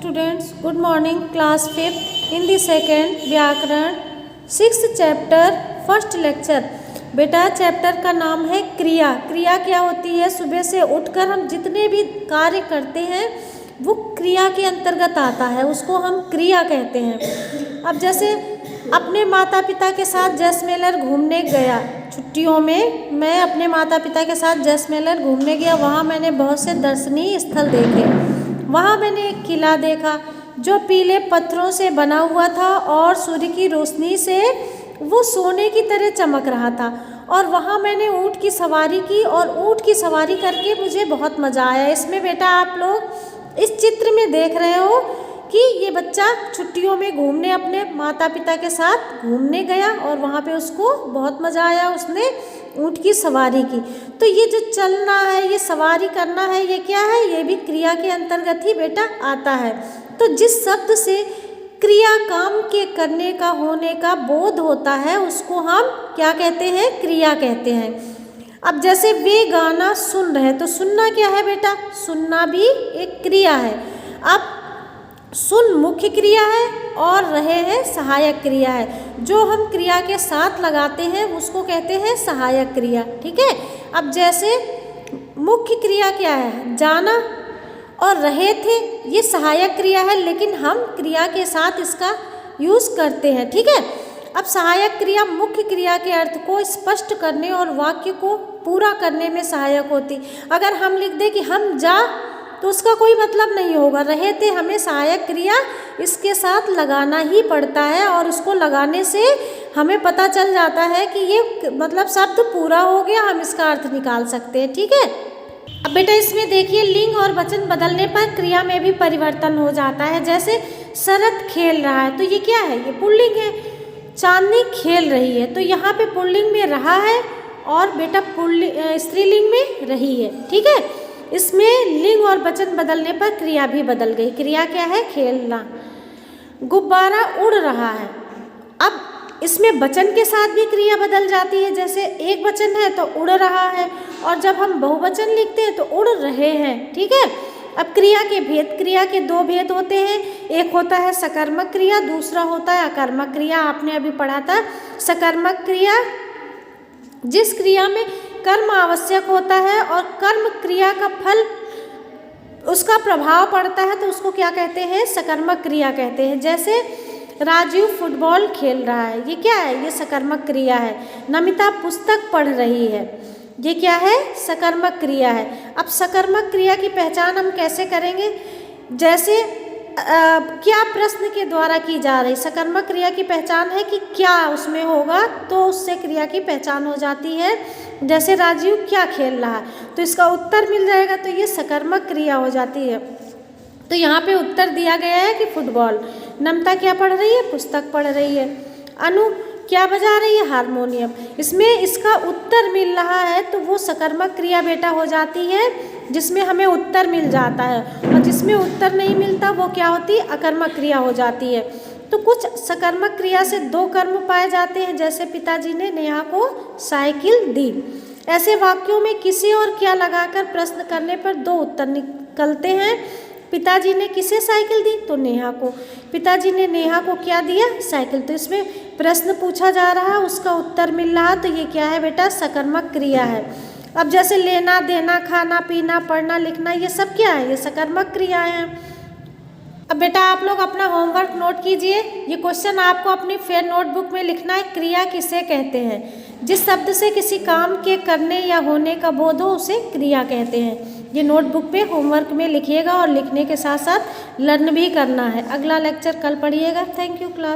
students, good morning. Class 5th in the second व्याकरण 6th chapter first lecture। बेटा chapter का नाम है क्रिया। क्रिया क्या होती है? सुबह से उठकर हम जितने भी कार्य करते हैं वो क्रिया के अंतर्गत आता है, उसको हम क्रिया कहते हैं। अब जैसे अपने माता पिता के साथ जैसलमेर घूमने गया, छुट्टियों में मैं अपने माता पिता के साथ जैसलमेर घूमने गया। वहाँ मैंने बहुत से दर्शनीय स्थल देखे। वहाँ मैंने एक किला देखा जो पीले पत्थरों से बना हुआ था और सूर्य की रोशनी से वो सोने की तरह चमक रहा था। और वहाँ मैंने ऊँट की सवारी की और ऊँट की सवारी करके मुझे बहुत मज़ा आया। इसमें बेटा आप लोग इस चित्र में देख रहे हो कि ये बच्चा छुट्टियों में घूमने अपने माता पिता के साथ घूमने गया और वहाँ पे उसको बहुत मज़ा आया, उसने ऊँट की सवारी की। तो ये जो चलना है, ये सवारी करना है, ये क्या है? ये भी क्रिया के अंतर्गत ही बेटा आता है। तो जिस शब्द से क्रिया काम के करने का होने का बोध होता है उसको हम क्या कहते हैं? क्रिया कहते हैं। अब जैसे वे गाना सुन रहे, तो सुनना क्या है बेटा? सुनना भी एक क्रिया है। अब सुन मुख्य क्रिया है और रहे हैं सहायक क्रिया है। जो हम क्रिया के साथ लगाते हैं उसको कहते हैं सहायक क्रिया। ठीक है। अब जैसे मुख्य क्रिया क्या है? जाना और रहे थे, ये सहायक क्रिया है, लेकिन हम क्रिया के साथ इसका यूज़ करते हैं। ठीक है। अब सहायक क्रिया मुख्य क्रिया के अर्थ को स्पष्ट करने और वाक्य को पूरा करने में सहायक होती। अगर हम लिख दें कि हम जा, तो उसका कोई मतलब नहीं होगा। रहे थे, हमें सहायक क्रिया इसके साथ लगाना ही पड़ता है और उसको लगाने से हमें पता चल जाता है कि ये मतलब शब्द पूरा हो गया, हम इसका अर्थ निकाल सकते हैं। ठीक है। अब बेटा इसमें देखिए लिंग और वचन बदलने पर क्रिया में भी परिवर्तन हो जाता है। जैसे शरद खेल रहा है, तो ये क्या है? ये पुल्लिंग है। चांदनी खेल रही है, तो यहाँ पे पुल्लिंग में रहा है और बेटा स्त्रीलिंग में रही है। ठीक है। इसमें लिंग और वचन बदलने पर क्रिया भी बदल गई। क्रिया क्या है? खेलना। गुब्बारा उड़ रहा है। अब इसमें वचन के साथ भी क्रिया बदल जाती है। जैसे एक वचन है तो उड़ रहा है, और जब हम बहुवचन लिखते हैं तो उड़ रहे हैं। ठीक है। अब क्रिया के भेद, क्रिया के दो भेद होते हैं। एक होता है सकर्मक क्रिया, दूसरा होता है अकर्मक क्रिया। आपने अभी पढ़ा था सकर्मक क्रिया, जिस क्रिया में कर्म आवश्यक होता है और कर्म क्रिया का फल उसका प्रभाव पड़ता है, तो उसको क्या कहते हैं? सकर्मक क्रिया कहते हैं। जैसे राजीव फुटबॉल खेल रहा है, ये क्या है? ये सकर्मक क्रिया है। नमिता पुस्तक पढ़ रही है, ये क्या है? सकर्मक क्रिया है। अब सकर्मक क्रिया की पहचान हम कैसे करेंगे? जैसे क्या प्रश्न के द्वारा की जा रही सकर्मक क्रिया की पहचान है कि क्या उसमें होगा, तो उससे क्रिया की पहचान हो जाती है। जैसे राजीव क्या खेल रहा है, तो इसका उत्तर मिल जाएगा, तो ये सकर्मक क्रिया हो जाती है। तो यहाँ पे उत्तर दिया गया है कि फुटबॉल। नमिता क्या पढ़ रही है? पुस्तक पढ़ रही है। अनु क्या बजा रही है? हारमोनियम। इसमें इसका उत्तर मिल रहा है, तो वो सकर्मक क्रिया बेटा हो जाती है जिसमें हमें उत्तर मिल जाता है, और जिसमें उत्तर नहीं मिलता वो क्या होती है? अकर्मक क्रिया हो जाती है। तो कुछ सकर्मक क्रिया से दो कर्म पाए जाते हैं। जैसे पिताजी ने नेहा को साइकिल दी। ऐसे वाक्यों में किसे और क्या लगाकर प्रश्न करने पर दो उत्तर निकलते हैं। पिताजी ने किसे साइकिल दी? तो नेहा को। पिताजी ने नेहा को क्या दिया? साइकिल। तो इसमें प्रश्न पूछा जा रहा है, उसका उत्तर मिल रहा, तो ये क्या है बेटा? सकर्मक क्रिया है। अब जैसे लेना देना, खाना पीना, पढ़ना लिखना, ये सब क्या है? ये सकर्मक क्रियाएं हैं। अब बेटा आप लोग अपना होमवर्क नोट कीजिए। ये क्वेश्चन आपको अपनी फेयर नोटबुक में लिखना है। क्रिया किसे कहते हैं? जिस शब्द से किसी काम के करने या होने का बोध हो उसे क्रिया कहते हैं। ये नोटबुक पे होमवर्क में लिखिएगा और लिखने के साथ साथ लर्न भी करना है। अगला लेक्चर कल पढ़िएगा। Thank you class.